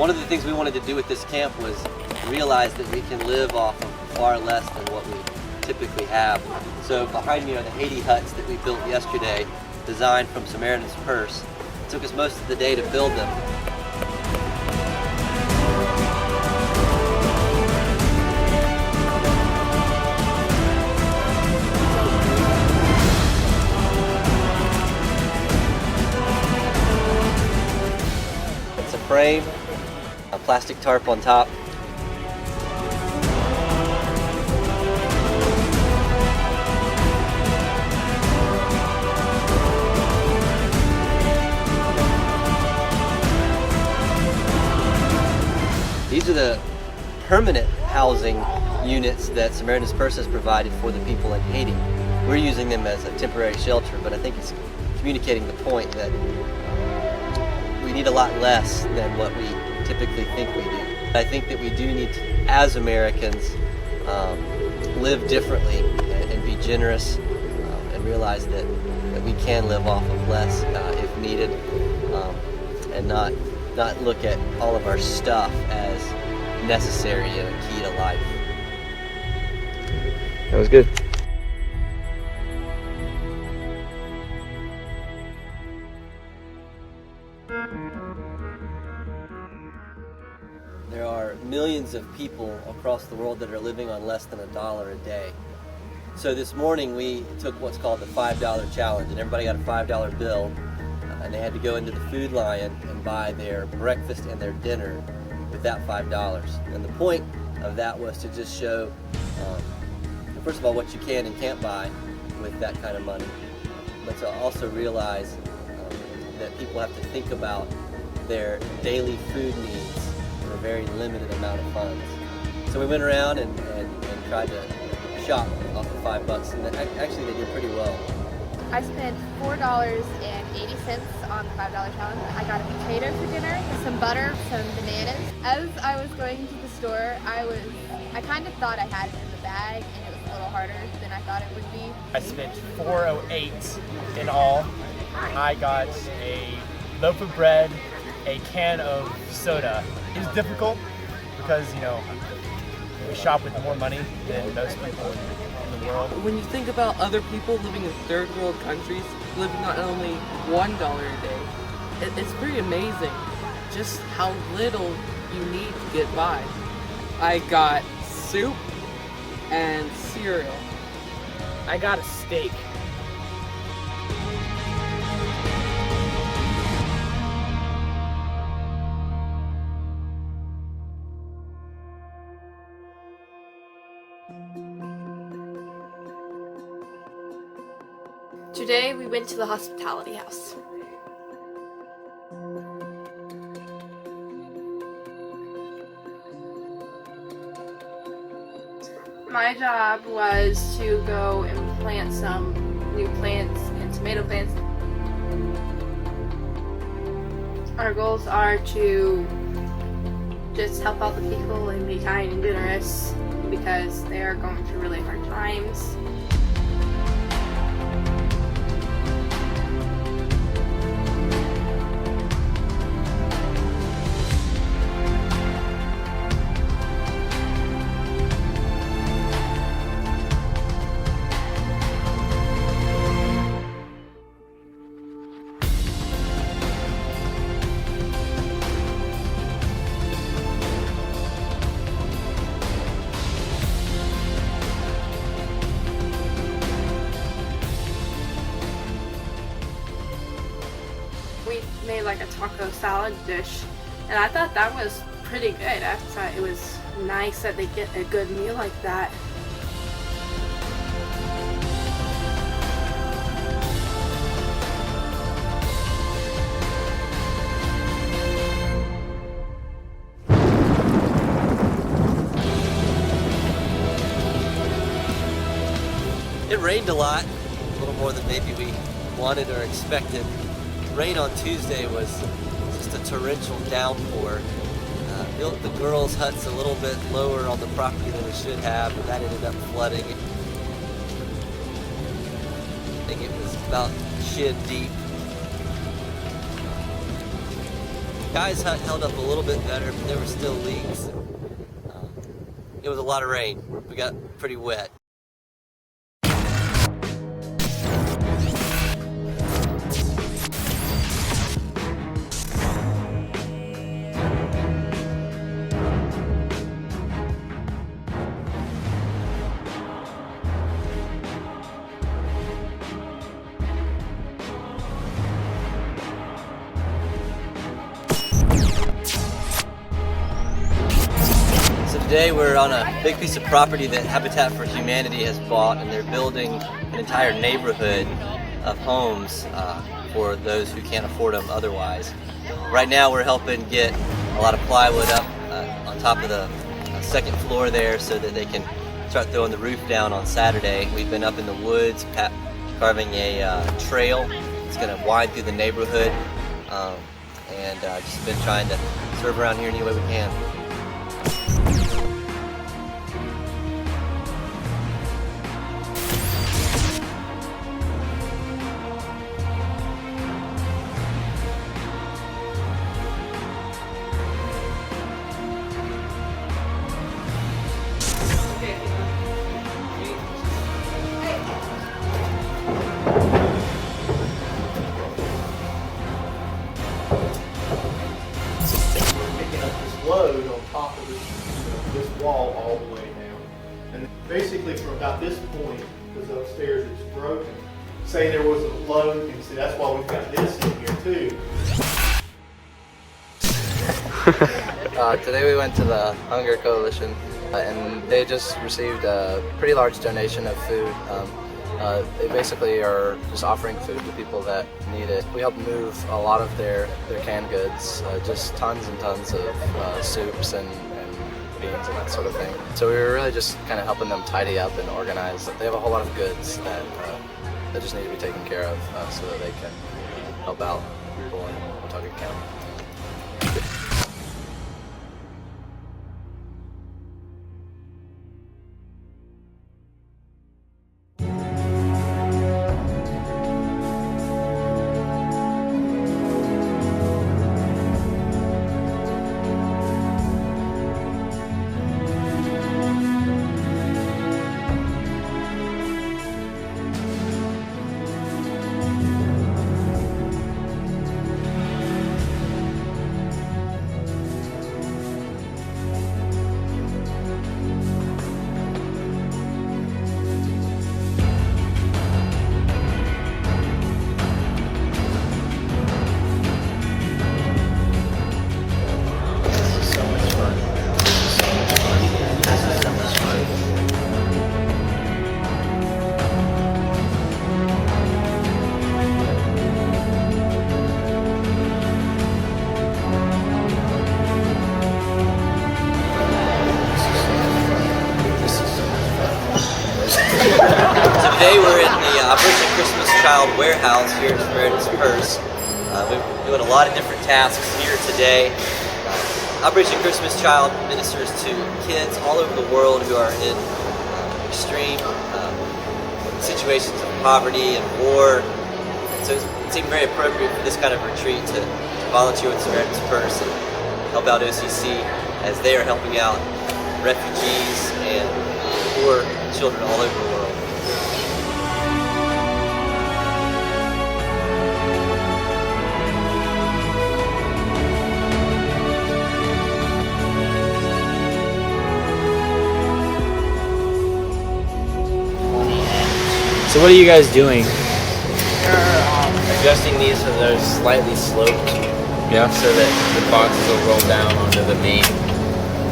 One of the things we wanted to do with this camp was realize that we can live off of far less than what we typically have. So behind me are the Haiti huts that we built yesterday, designed from Samaritan's Purse. It took us most of the day to build them. It's a frame, a plastic tarp on top. These are the permanent housing units that Samaritan's Purse has provided for the people in Haiti. We're using them as a temporary shelter, but I think it's communicating the point that we need a lot less than what we typically think we do. I think that we do need to, as Americans, live differently and be generous and realize that we can live off of less if needed, and not look at all of our stuff as necessary and a key to life. That was good. There are millions of people across the world that are living on less than $1 a day. So this morning we took what's called the $5 challenge, and everybody got a $5 bill, and they had to go into the Food Lion and buy their breakfast and their dinner with that $5. And the point of that was to just show, first of all, what you can and can't buy with that kind of money, but to also realize that people have to think about their daily food needs for a very limited amount of funds. So we went around and tried to shop off of $5, and actually they did pretty well. I spent $4.80 on the $5 challenge. I got a potato for dinner, some butter, some bananas. As I was going to the store, I kind of thought I had it in the bag, and it was a little harder than I thought it would be. I spent $4.08 in all. I got a loaf of bread, a can of soda. It was difficult because, you know, we shop with more money than most people in the world. When you think about other people living in third world countries, living on only $1 a day, it's pretty amazing just how little you need to get by. I got soup and cereal. I got a steak. Today we went to the hospitality house. My job was to go and plant some new plants and tomato plants. Our goals are to just help out the people and be kind and generous because they are going through really hard times. We made like a taco salad dish, and I thought that was pretty good. I thought it was nice that they get a good meal like that. It rained a lot, a little more than maybe we wanted or expected. Rain on Tuesday was just a torrential downpour. Built the girls' huts a little bit lower on the property than we should have, but that ended up flooding. I think it was about shin deep. Guys held up a little bit better, but there were still leaks. It was a lot of rain. We got pretty wet. Today we're on a big piece of property that Habitat for Humanity has bought, and they're building an entire neighborhood of homes for those who can't afford them otherwise. Right now we're helping get a lot of plywood up on top of the second floor there so that they can start throwing the roof down on Saturday. We've been up in the woods carving a trail. It's going to wind through the neighborhood, and just been trying to serve around here any way we can. Load on top of this wall all the way down. And basically from about this point, because upstairs it's broken, say there was a load, you can see that's why we've got this in here too. Today we went to the Hunger Coalition and they just received a pretty large donation of food. They basically are just offering food to people that need it. We help move a lot of their canned goods, just tons and tons of soups and beans and that sort of thing. So we were really just kind of helping them tidy up and organize. They have a whole lot of goods that just need to be taken care of so that they can help out people in Pawtucket County. Today we're in the Operation Christmas Child warehouse here at Samaritan's Purse. We're doing a lot of different tasks here today. Operation Christmas Child ministers to kids all over the world who are in extreme situations of poverty and war. So it seemed very appropriate for this kind of retreat to volunteer with Samaritan's Purse and help out OCC as they are helping out refugees and poor children all over the world. So what are you guys doing? We're adjusting these so they're slightly sloped. Yeah. So that the boxes will roll down onto the main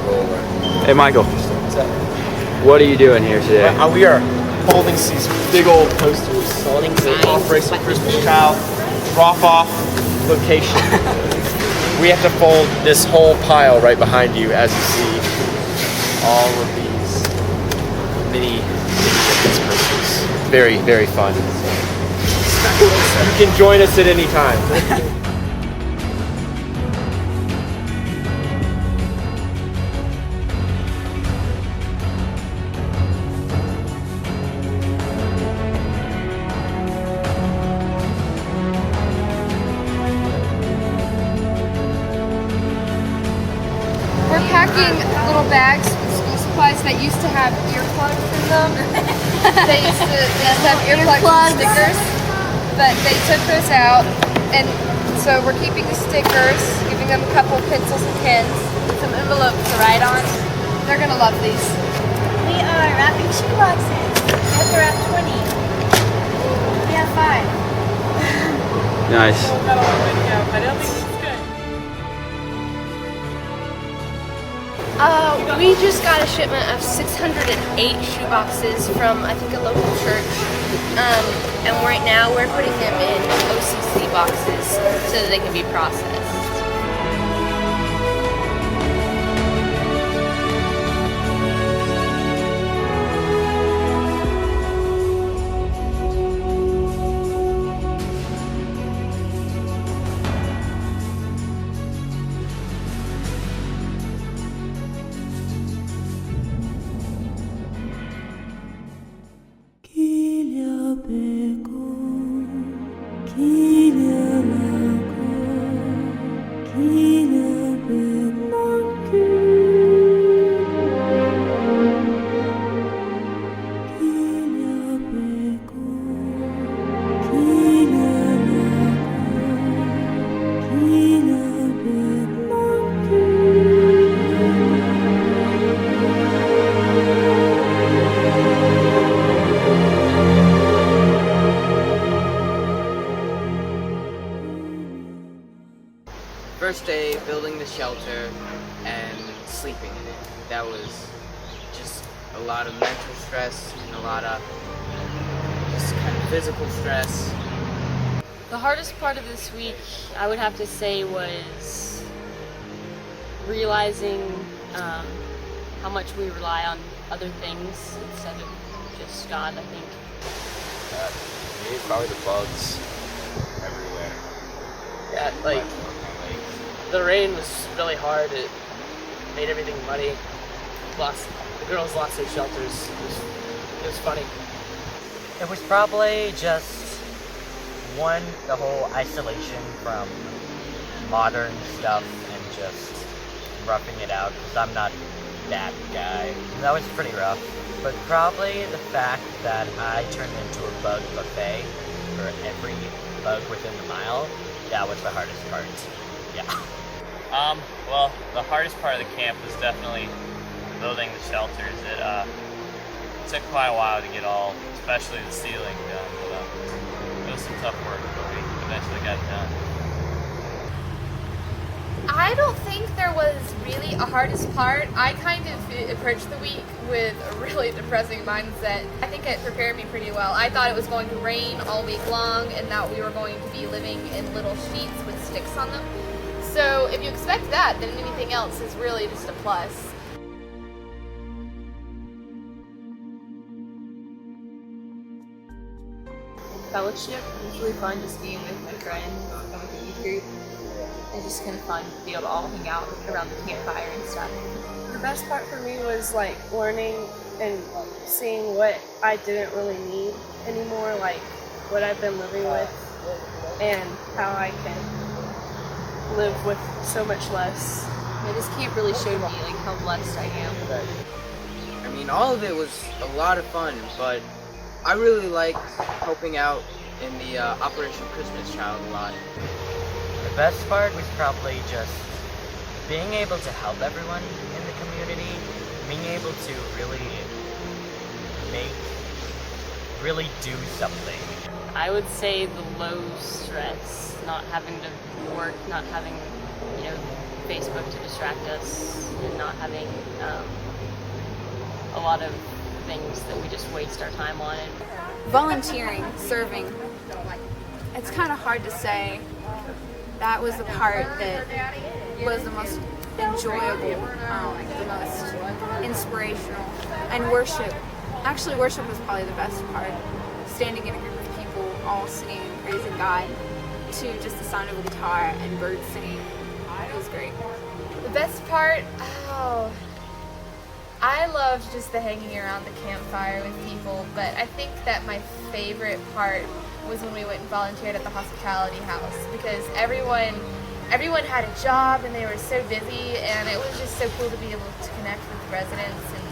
roller. Hey Michael, what are you doing here today? We are holding these big old posters. Holding signs. Operation Christmas Child drop-off location. We have to fold this whole pile right behind you as you see all of these mini Christmas posters. Very, very fun. You can join us at any time. making little bags with school supplies that used to have earplugs in them. They used to have earplugs and stickers, but they took those out, and so we're keeping the stickers, giving them a couple of pencils and pens, with some envelopes to write on. They're gonna love these. We are wrapping shoeboxes. We have to wrap 20. We have 5. Nice. Got a long way to go, but it'll be good. We just got a shipment of 608 shoeboxes from, I think, a local church. And right now we're putting them in OCC boxes so that they can be processed. First day building the shelter and sleeping in it. That was just a lot of mental stress and a lot of just kind of physical stress. The hardest part of this week, I would have to say, was realizing how much we rely on other things instead of just God, I think. Me, probably the bugs everywhere. Yeah, like, the rain was really hard. It made everything muddy. The girls lost their shelters. It was funny. It was probably just the whole isolation from modern stuff and just roughing it out, because I'm not that guy. That was pretty rough. But probably the fact that I turned into a bug buffet for every bug within the mile, that was the hardest part. Yeah. Well, the hardest part of the camp was definitely building the shelters. It took quite a while to get especially the ceiling done, but it was some tough work, but we eventually got it done. I don't think there was really a hardest part. I kind of approached the week with a really depressing mindset. I think it prepared me pretty well. I thought it was going to rain all week long and that we were going to be living in little sheets with sticks on them. So if you expect that, then anything else is really just a plus. Fellowship was really fun, just being with my friends, going with the youth group. It's just kind of fun to be able to all hang out around the campfire and stuff. The best part for me was like learning and seeing what I didn't really need anymore, like what I've been living with and how I can live with so much less. Yeah, this camp really showed me like how blessed I am. I mean, all of it was a lot of fun, but I really liked helping out in the Operation Christmas Child a lot. The best part was probably just being able to help everyone in the community, being able to really do something. I would say the low stress, not having to work, not having, Facebook to distract us, and not having a lot of things that we just waste our time on. Volunteering, serving. It's kind of hard to say. That was the part that was the most enjoyable, the most inspirational. And worship. Actually, worship was probably the best part. Standing in a group of people all singing and praising God to just the sound of a guitar and birds singing. It was great. The best part, I loved just the hanging around the campfire with people, but I think that my favorite part was when we went and volunteered at the hospitality house, because everyone everyone had a job and they were so busy, and it was just so cool to be able to connect with residents and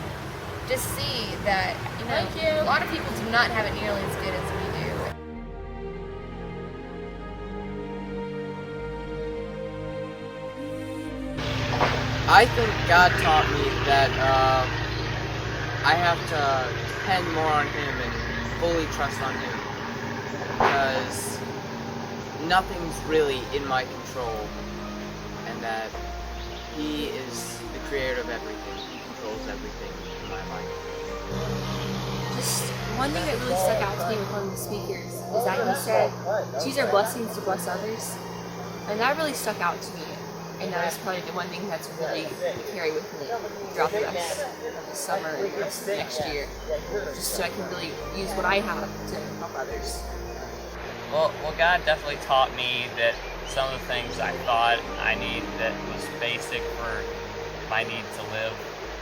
just see that, you know, a lot of people do not have it nearly as good as we do. I think God taught me that I have to depend more on Him and fully trust on Him, because nothing's really in my control, and that He is the creator of everything. He controls everything in my life. Just one thing that really stuck out to me with one of the speakers is that he said, "Choose our blessings to bless others," and that really stuck out to me. And that is probably the one thing that's really carry with me throughout the rest of the summer and the rest of the next year, just so I can really use what I have to help others. Well, God definitely taught me that some of the things I thought I need that was basic for my need to live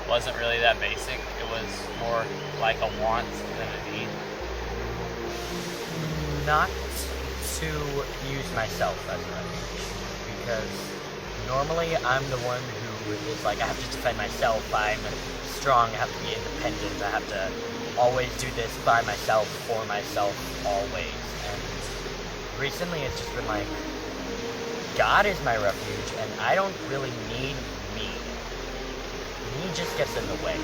wasn't really that basic. It was more like a want than a need. Not to use myself as a refuge, because normally I'm the one who is like, I have to defend myself, I'm strong, I have to be independent, I have to always do this by myself, for myself, always. And recently it's just been like, God is my refuge, and I don't really need me. Me just gets in the way.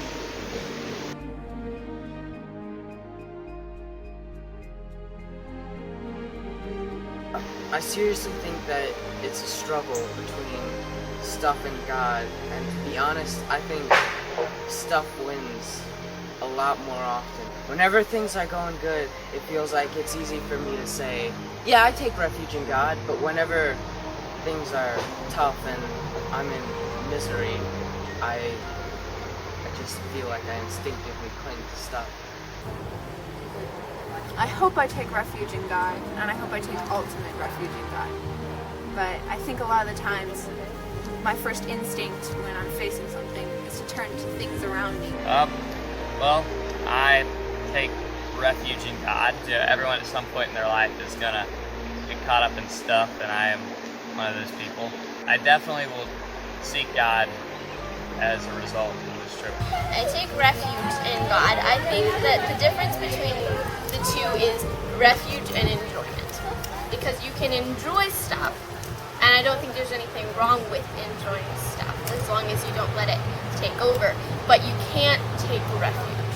I seriously think that it's a struggle between stuff and God, and to be honest, I think stuff wins a lot more often. Whenever things are going good, it feels like it's easy for me to say, yeah, I take refuge in God, but whenever things are tough and I'm in misery, I just feel like I instinctively cling to stuff. I hope I take refuge in God, and I hope I take ultimate refuge in God. But I think a lot of the times, my first instinct when I'm facing something is to turn to things around me. Well, I take refuge in God. Everyone at some point in their life is gonna get caught up in stuff, and I am one of those people. I definitely will seek God as a result of this trip. I take refuge in God. I think that the difference between the two is refuge and enjoyment. Because you can enjoy stuff, and I don't think there's anything wrong with enjoying stuff as long as you don't let it take over. But you can't take refuge.